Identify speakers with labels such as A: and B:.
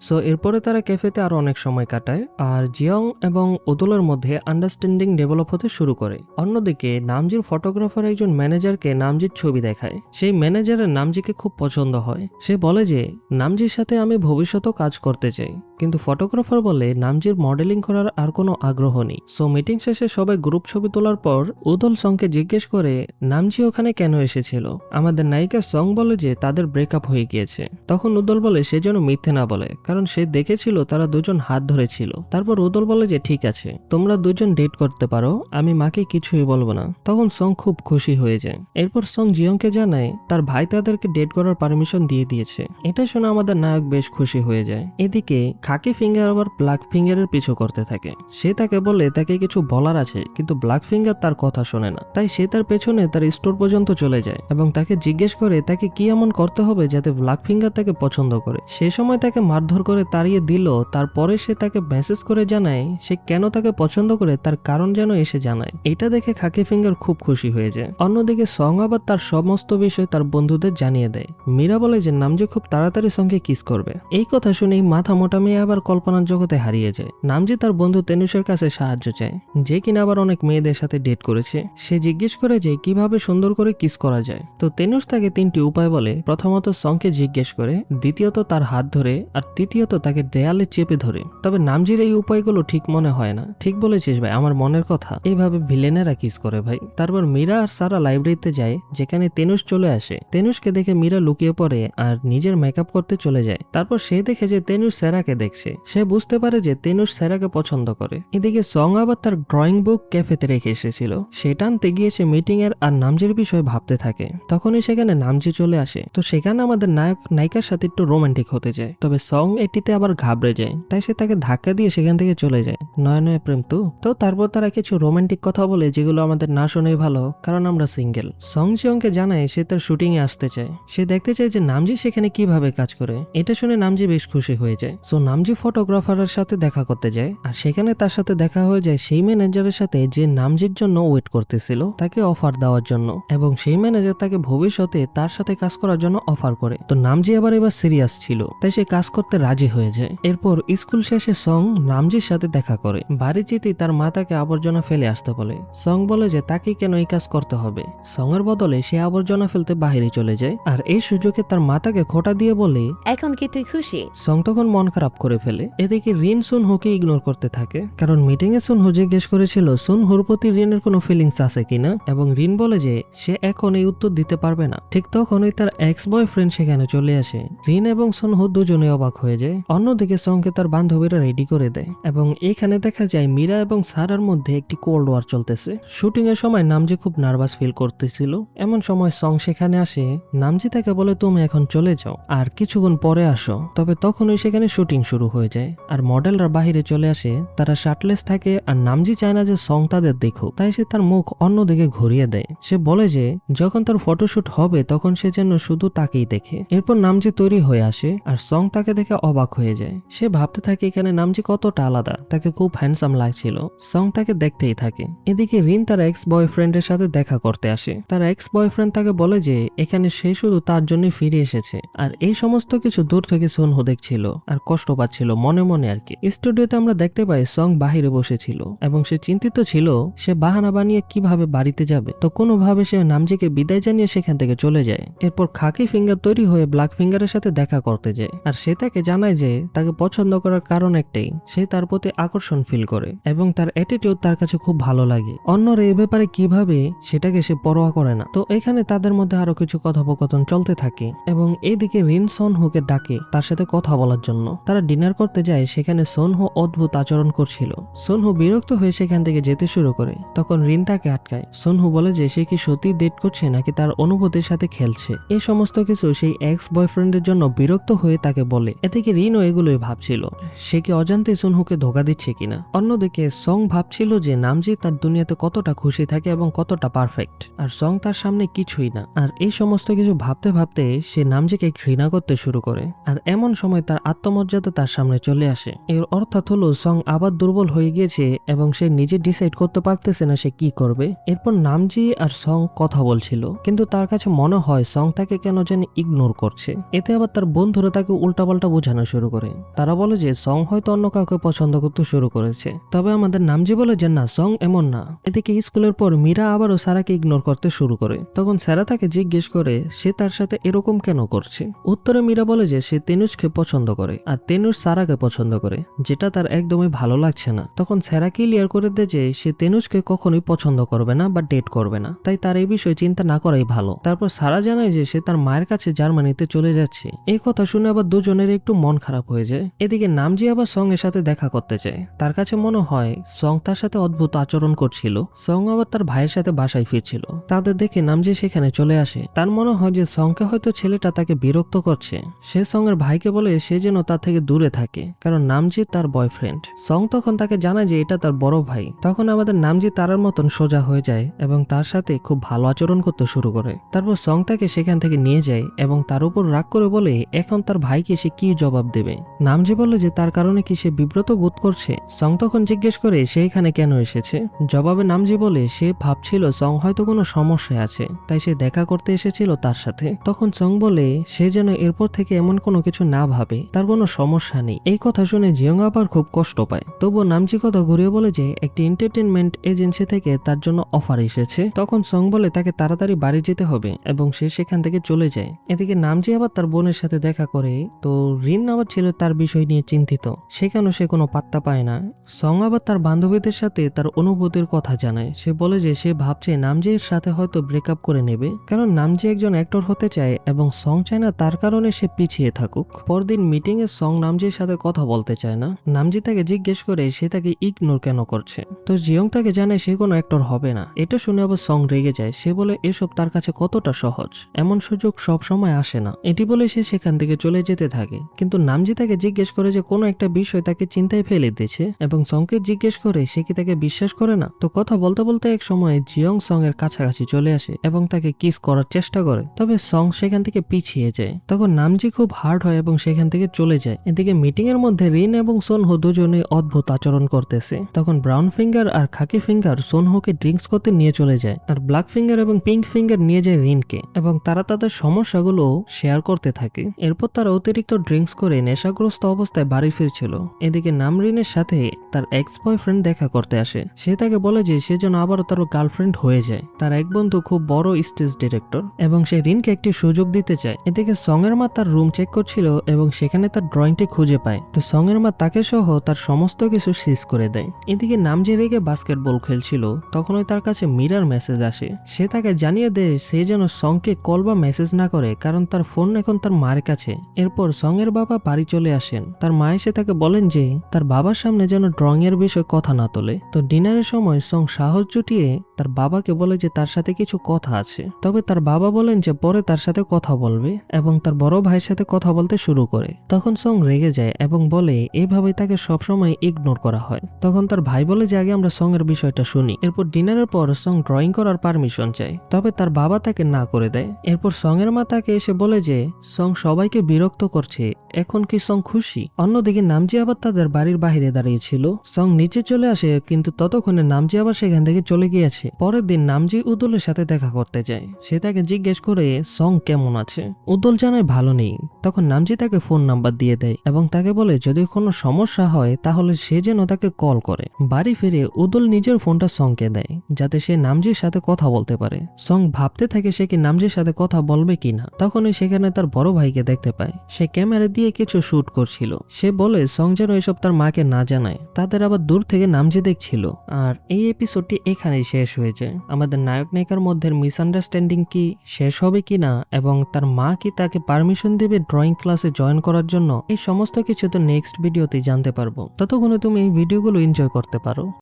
A: So এরপরে তারা ক্যাফেতে আরো অনেক সময় কাটায় আর জিয়ং এবং উদুলের মধ্যে আন্ডারস্ট্যান্ডিং ডেভেলপ হতে শুরু করে। অন্যদিকে নামজির ফটোগ্রাফার একজন ম্যানেজারকে নামজির ছবি দেখায়। সেই ম্যানেজারের নামজিকে খুব পছন্দ হয়। সে বলে যে নামজির সাথে আমি ভবিষ্যতেও কাজ করতে চাই, কিন্তু ফটোগ্রাফার বলে নামজির মডেলিং করার আর কোনো আগ্রহ নেই। সো মিটিং শেষে সবাই গ্রুপ ছবি তোলার পর উদল সংকে জিজ্ঞেস করে নামজি ওখানে কেন এসেছিল। আমাদের নায়িকা সং বলে যে তাদের ব্রেকআপ হয়ে গিয়েছে। তখন উদল বলে সে যেন মিথ্যে না বলে, কারণ সে দেখেছিল তারা দুজন হাত ধরেছিল। তারপর উদল বলে যে ঠিক আছে, তোমরা দুজন ডেট করতে পারো, আমি মাকে কিছুই বলবো না। তখন সং খুব খুশি হয়ে যায়। এরপর সং জিয়ংকে জানায় তার ভাই তাদেরকে ডেট করার পারমিশন দিয়ে দিয়েছে। এটা শুনে আমাদের নায়ক বেশ খুশি হয়ে যায়। এদিকে খাকি ফিঙ্গার আবার ব্ল্যাক ফিঙ্গারের পিছু করতে থাকে। সে তাকে বলে তাকে কিছু বলার আছে, কিন্তু ব্ল্যাক ফিঙ্গার তার কথা শোনে না। তাই সে তার পেছনে তার স্টোর পর্যন্ত চলে যায় এবং তাকে জিজ্ঞেস করে তাকে কি এমন করতে হবে যাতে ব্ল্যাক ফিঙ্গার তাকে পছন্দ করে। সে সময় তাকে মারধর করে তাড়িয়ে দিল। তারপরে সে তাকে মেসেজ করে জানায় সে কেন তাকে পছন্দ করে, তার কারণ যেন এসে জানায়। এটা দেখে খাকি ফিঙ্গার খুব খুশি হয়ে যায়। অন্যদিকে সং আবার তার সমস্ত বিষয় তার বন্ধুদের জানিয়ে দেয়। মীরা বলে যে নামজি খুব তাড়াতাড়ি সঙ্গে কিস করবে। এই কথা শুনেই মাথা মোটা মেয়ে আবার কল্পনার জগতে হারিয়ে যায়। নামজি তার বন্ধু তেনুষের কাছে সাহায্য চায়, যে কিনা আবার অনেক মেয়েদের সাথে ডেট করেছে। সে জিজ্ঞেস করে যে কিভাবে সুন্দর করে কিস করা যায়। তো তেনুষ তাকে 3টি উপায় বলে। প্রথমত সংকে জিজ্ঞেস করে, দ্বিতীয়ত তার হাত ধরে, আর তৃতীয়ত তাকে দেয়ালে চেপে ধরে। তবে নামজির এই উপায়গুলো ঠিক মনে হয় না। ঠিক বলেছিস ভাই, আমার মনের কথা। এইভাবে ভিলেনেরা কিস করে ভাই। তারপর মীরা আর সারা লাইব্রেরিতে যায়, যেখানে তেনুষ চলে আসে। তেনুষকে দেখে মীরা লুকিয়ে পড়ে আর নিজের মেকআপ করতে চলে যায়। তারপর সে দেখে যে তেনুষ সেরাকে দেখছে। সে বুঝতে পারে যে তেনুষ সেরাকে পছন্দ করে। এদিকে সং আবার তার ড্রয়িং বুক ক্যাফেতে রেখে এসেছিল। সেটা আনতে গিয়ে সে মিটিং এর আর নামজির বিষয়ে ভাবতে থাকে। তখনই সেখানে নামজি চলে আসে। তো সেখানে আমাদের নায়ক নায়িকার সাথে একটু রোমান্টিক হতে যায়। তবে সং এটিতে আবার ঘাবড়ে যায়। তাই সে তাকে ধাক্কা দিয়ে সেখান থেকে চলে যায়। নয় নয় প্রেম তো তারপর তারা কিছু রোমান্টিক কথা বলে, যেগুলো আমাদের না শোনাই ভালো, কারণ আমরা সিঙ্গেল। সং জিয়ংকে জানায় সে তার শুটিং এ আসতে চায়। সে দেখতে চায় যে নামজি সেখানে কিভাবে কাজ করে। এটা শুনে নামজি বেশ খুশি হয়ে যায়। সো নামজি ফটোগ্রাফারের সাথে দেখা করতে যায়, আর সেখানে তার সাথে দেখা হয়ে যায় সেই ম্যানেজারের সাথে যে নামজির জন্য ওয়েট করতেছিল তাকে অফার দেওয়ার জন্য, এবং সেই ম্যানেজার তাকে ভবিষ্যতে তার সাথে কাজ করার জন্য অফার করে। তো নামজি এবার সিরিয়াস ছিল, তাই সে কাজ করতে রাজি হয়ে যায়। এরপর স্কুল শেষে সং নামজির সাথে দেখা করে। বাড়ি যেতেই তার মা তাকে আবর্জনা ফেলে আসতে বলে। সং বলে যে তাকে কেন এই কাজ করতে হবে। সং এর বদলে সে আবর্জনা ফেলতে বাইরে চলে যায়, আর এই সুযোগে তার মাতাকে খোঁটা দিয়ে বলে
B: এখন কি তুই খুশি?
A: সং তখন মন খারাপ করে ফেলে। এদিকে রিন সুনহুকে ইগনোর করতে থাকে, কারণ মিটিং এ সুনহু জিজ্ঞেস করেছিল সুনহুর প্রতি রিনের কোনো ফিলিংস আছে কিনা, এবং রিন বলে যে সে এখন এই উত্তর দিতে পারবে না। ঠিক তখনই তার এক্স বয়ফ্রেন্ড সেখানে চলে আসে। রিন এবং সুনহু দুজনে অবাক হয়ে যায়। অন্যদিকে সংকে তার বান্ধবীরা রেডি করে দেয়, এবং এখানে দেখা যায় মীরা এবং সারার মধ্যে একটি কোল্ড ওয়ার চলতেছে। শুটিং এর সময় নামজি খুব নার্ভাস ফিল করতেছিল। এমন সময় সং সেখানে আসে। নামজি তাকে বলে তুমি এখন চলে যাও, আর কিছুক্ষণ পরে আসো। তবে তখনই সেখানে শুটিং শুরু হয়ে যায়, আর মডেলরা বাহিরে চলে আসে। তারা শার্টলেস থাকে, আর নামজি চায় না যে সং তাদের দেখুক, তাই সে তার মুখ অন্যদিকে ঘুরিয়ে দেয়। সে বলে যে যখন তার ফটোশুট হবে তখন সে যেন শুধু তাকেই দেখে। এরপর নামজি তৈরি হয়ে আসে, আর সং তাকে দেখে অবাক হয়ে যায়। সে ভাবতে থাকে এখানে নামজি কতটা আলাদা, তাকে খুব হ্যান্ডসাম লাগছিল। সং তাকে দেখতেই থাকে। এদিকে রিন তার এক্স বয়ফ্রেন্ডের সাথে দেখা করতে আসে। তার এক্স বয়ফ্রেন্ড তাকে বলে যে এখানে সে শুধু তার জন্য ফিরে এসেছে, আর এই সমস্ত কিছু দূর থেকে সুনহু দেখছিল আর কষ্ট পাচ্ছিল মনে মনে আর কি। স্টুডিওতে আমরা দেখতে পাই সং বাহিরে বসেছিল, এবং সে চিন্তিত ছিল সে বাহানা বানিয়ে কিভাবে বাড়িতে যাবে। তো কোনোভাবে সে নামজিকে বিদায় জানিয়ে সেখান থেকে চলে যায়। এরপর খাকি ফিঙ্গার তৈরি হয়ে ব্ল্যাক ফিঙ্গারের সাথে দেখা করতে যায়, আর সে তাকে জানায় যে তাকে পছন্দ করার কারণ একটাই, সে তার প্রতি আকর্ষণ ফিল করে এবং তার অ্যাটিটিউড তার কাছে খুব ভালো লাগে। অন্যরা এ ব্যাপারে কিভাবে সেটাকে সে পরোয়া করে না। তো এখানে তাদের মধ্যে আরো কিছু কথোপকথন চলতে থাকে, এবং এইদিকে রিন সনহুকে ডাকে তার সাথে কথা বলার জন্য। তারা ডিনার করতে যায়। সেখানে সনহু অদ্ভুত আচরণ করছিল। সনহু বিরক্ত হয়ে সেখান থেকে যেতে শুরু করে। তখন রিন তাকে আটকায়। সনহু বলে যে সে কি সত্যি ডেট করছে নাকি তার অনুভূতির সাথে খেলছে। এই সমস্ত কিছু সেই এক্স বয়ফ্রেন্ডের জন্য বিরক্ত হয়ে তাকে বলে। এদিকে রিনও এগুলোই ভাবছিল সে কি অজান্তে সনহুকে ধোকা দিচ্ছে কিনা। অন্যদিকে সং ভাবছিল যে নামজি তার দুনিয়াতে কতটা খুশি থাকে এবং কতটা পারফেক্ট, আর সং তার সামনে কিছুই না। আর এই সমস্ত কিছু ভাবতে ভাবতে সে নামজিকে ঘৃণা করতে শুরু করে। আর এমন সময় তার আত্মমর্যাদা তার সামনে চলে আসে। এর অর্থাৎ হলো সং আবার দুর্বল হয়ে গিয়েছে এবং সে নিজে ডিসাইড করতে পারতেছে না সে কি করবে। এরপর নামজি আর সং কথা বলছিল, কিন্তু তার কাছে মনে হয় সং তাকে কেন জানি ইগনোর করছে। এতে আবার তার বন্ধুরা তাকে উল্টাপাল্টা বোঝানো শুরু করে। তারা বলে যে সং হয়তো অন্য কাউকে পছন্দ করতে শুরু করেছে, তবে আমাদের নামজি বলে যে না, সং এমন না। এদিকে স্কুলের পর মীরা আবারও সারাকে ইগনোর করতে শুরু করে। তখন সারা তাকে জিজ্ঞেস করে সে তার সাথে এরকম কেন করছে। উত্তরে মীরা বলে যে সে তেনুজকে পছন্দ করে আর তেনুজ সারাকে পছন্দ করে, যেটা তার একদমই ভালো লাগছে না। তখন সারা ক্লিয়ার করে দেয় যে সে তেনুজকে কখনোই পছন্দ করবে না বা ডেট করবে না, তাই তার এই বিষয়ে চিন্তা না করাই ভালো। তারপর সারা জানায় যে সে তার মায়ের কাছে জার্মানিতে চলে যাচ্ছে। এই কথা শুনে আবার দুজনের একটু মন খারাপ হয়ে যায়। এদিকে নামজি আবার সং এর সাথে দেখা করতে চায়। তার কাছে মনে হয় সং তার সাথে অদ্ভুত আচরণ করছিল। সং আবার তার ভাইয়ের সাথে বাসায় ফিরছিল। তাদের দেখে নামজি সেখানে চলে আসে। তার মনে হয় যে সংকে হয়তো ছেলেটা তাকে বিরক্ত করছে। সে সং এর ভাইকে বলে সে যেন তার থেকে দূরে থাকে, কারণ নামজি তার বয়ফ্রেন্ড। সং তখন তাকে জানায় যে এটা তার বড় ভাই। তখন আমাদের নামজি তারার মতন সোজা হয়ে যায় এবং তার সাথে খুব ভালো আচরণ করতে শুরু করে। তারপর সং তাকে সেখান থেকে নিয়ে যায় এবং তার উপর রাগ করে বলে এখন তার ভাইকে সে কি জবাব দেবে। নামজি বলে যে তার কারণে কি সে বিব্রত বোধ করছে। সং তখন জিজ্ঞেস করে সে এখানে কেন এসেছে। জবাবে নামজি বলে সে ভাবছিল সং হয়তো কোনো সমস্যায় আছে, তাই সে দেখা করতে এসেছিল তার সাথে। তখন সং বলে সে যেন এরপর থেকে এমন কোনো কিছু না ভাবে, তার কোনো সমস্যা নেই। এই কথা শুনে জিয়ং আবার খুব কষ্ট পায়। তবুও নামজি কথা ঘুরিয়ে বলে যে একটি এন্টারটেনমেন্ট এজেন্সি থেকে তার জন্য অফার এসেছে। তখন সং বলে তাকে তাড়াতাড়ি বাড়ি যেতে হবে এবং সে সেখান থেকে চলে যায়। এদিকে নামজি আবার তার বোনের সাথে দেখা করে, তো রিন আবার ছিল তার বিষয় নিয়ে চিন্তিত। সেখানেও সে কোনো পাত্তা পায় না। সং আবার তার বান্ধবীদের সাথে তার অনুভূতির কথা জানায়। সে বলে যে সে ভাবছে নামজির সাথে হয়তো ব্রেকআপ করে নেবে, কারণ নামজি একজন অ্যাক্টর হতে চায় এবং সং চায় না তার কারণে সে পিছিয়ে থাকুক। পরদিন মিটিং এ সং নামজির সাথে কথা বলতে চায় না। নামজি তাকে জিজ্ঞেস করে সে তাকে ইগনোর কেন করছে। তো জিয়ং তাকে জানায় সে কোনো অ্যাক্টর হবে না। এটা শুনে আবার সং রেগে যায়। সে বলে এসব তার কাছে কতটা সহজ, এমন সুযোগ সব সময় আসে না। এটি বলে সে সেখান থেকে চলে যেতে থাকে। কিন্তু নামজি তাকে জিজ্ঞেস করে যে কোনো একটা বিষয় তাকে চিন্তায় ফেলে দিয়েছে এবং সংকে জিজ্ঞেস করে সে কি তাকে বিশ্বাস করে না। তো কথা বলতে বলতে এক সময় জিয়ং সং এর কাছাকাছি চলে আসে এবং তাকে কিস করার চেষ্টা করে, তবে সং সেখান থেকে পিছিয়ে যায়। তখন নামজি খুব হার্ড হয় এবং সেখান থেকে চলে যায়। এদিকে মিটিং এর মধ্যে রিন এবং সোনহো দুজনে অদ্ভুত আচরণ করতেছে। তখন ব্রাউন ফিঙ্গার আর খাকি ফিঙ্গার সোনহোকে ড্রিঙ্কস করতে নিয়ে চলে যায় আর ব্ল্যাক ফিঙ্গার এবং পিঙ্ক ফিঙ্গার নিয়ে যায় রিনকে এবং তারা তাদের সমস্যাগুলো শেয়ার করতে থাকে। এরপর তারা অতিরিক্ত ড্রিঙ্কস করে নেশাগ্রস্ত অবস্থায় বাড়ি ফিরছিল। এদিকে নামরিনের সাথে তার এক্স বয়ফ্রেন্ড দেখা করতে আসে। সে তাকে বলে যে সে যেন আবারও তার গার্লফ্রেন্ড হয়ে যায়। তার এক বন্ধু খুব বড় স্টেজ ডিরেক্টর এবং সে রিনকে একটি সুযোগ দিতে চায়। এদিকে সং এর মা তার রুম চেক করছিল এবং সেখানে তার ড্রয়িংটি খুঁজে পায়। তো সং এর মা তাকে সহ তার সমস্ত কিছু সিজ করে দেয়। এদিকে নামজি রেগে বাস্কেটবল খেলছিল, তখনই তার কাছে মিরার মেসেজ আসে। সে তাকে জানিয়ে দেয় সে যেন সংকে কল বা মেসেজ না করে, কারণ তার ফোন এখন তার মায়ের কাছে। এরপর সং এর বাবা বাড়ি চলে আসেন। তার মা এসে তাকে বলেন যে তার বাবার সামনে যেন ড্রয়িং এর বিষয়ে কথা না তোলে। তো ডিনারের সময় সং সাহস জুটিয়ে তার বাবাকে বলে যে তার সাথে কিছু কথা আছে, তবে তার বাবা বলেন যে পরে তার সাথে কথা বলবে এবং তার বড় ভাইয়ের সাথে কথা বলতে শুরু করে। তখন সং রেগে যায় এবং বলে এইভাবেই তাকে সবসময় ইগনোর করা হয়। তখন তার ভাই বলে যে আগে আমরা সং এর বিষয়টা শুনি। এরপর ডিনারের পর সং ড্রয়িং করার পারমিশন চায়, তবে তার বাবা তাকে না করে দেয়। এরপর সং এর মা তাকে এসে বলে যে সং সবাইকে বিরক্ত করছে, এখন কি সং খুশি। অন্যদিকে নামজি আবার তাদের বাড়ির বাইরে দাঁড়িয়েছিল। সং নিচে চলে আসে, কিন্তু ততক্ষণে নামজি আবার সেখান থেকে চলে গিয়েছে। পরের দিন নামজি উদুলের সাথে দেখা করতে যায়। সে তাকে জিজ্ঞেস করে সং কেমন আছে। উদুল জানায় ভালো নেই। তখন নামজি তাকে ফোন নাম্বার দিয়ে দেয় এবং তাকে বলে যদি কোনো সমস্যা হয় তাহলে সে যেন তাকে কল করে। বাড়ি ফিরে উদুল নিজের ফোনটা সংকে দেয় যাতে সে নামজির সাথে কথা বলতে পারে। সং ভাবতে থাকে সে কি নামজির সাথে কথা বলবে কিনা। তখনই সেখানে তার বড় ভাইকে দেখতে পায়। সে ক্যামেরা দিয়ে কিছু শুট করছিল। সে বলে সং যেন এসব তার মাকে না জানায়। তাদের আবার দূর থেকে নামজি দেখছিল। আর এই এপিসোডটি এখানেই শেষ হয়ে যায়। আমাদের নায়ক নায়িকার মধ্যে মিসআন্ডারস্ট্যান্ডিং কি শেষ হবে কিনা এবং তার মা কি তাকে পারমিশন দেবে ড্রয়িং ক্লাসে জয়েন করার জন্য, এই সমস্ত কিছু তো নেক্সট ভিডিওতে জানতে পারবো। ততক্ষণে তুমি এই ভিডিওগুলো এনজয় করতে পারো।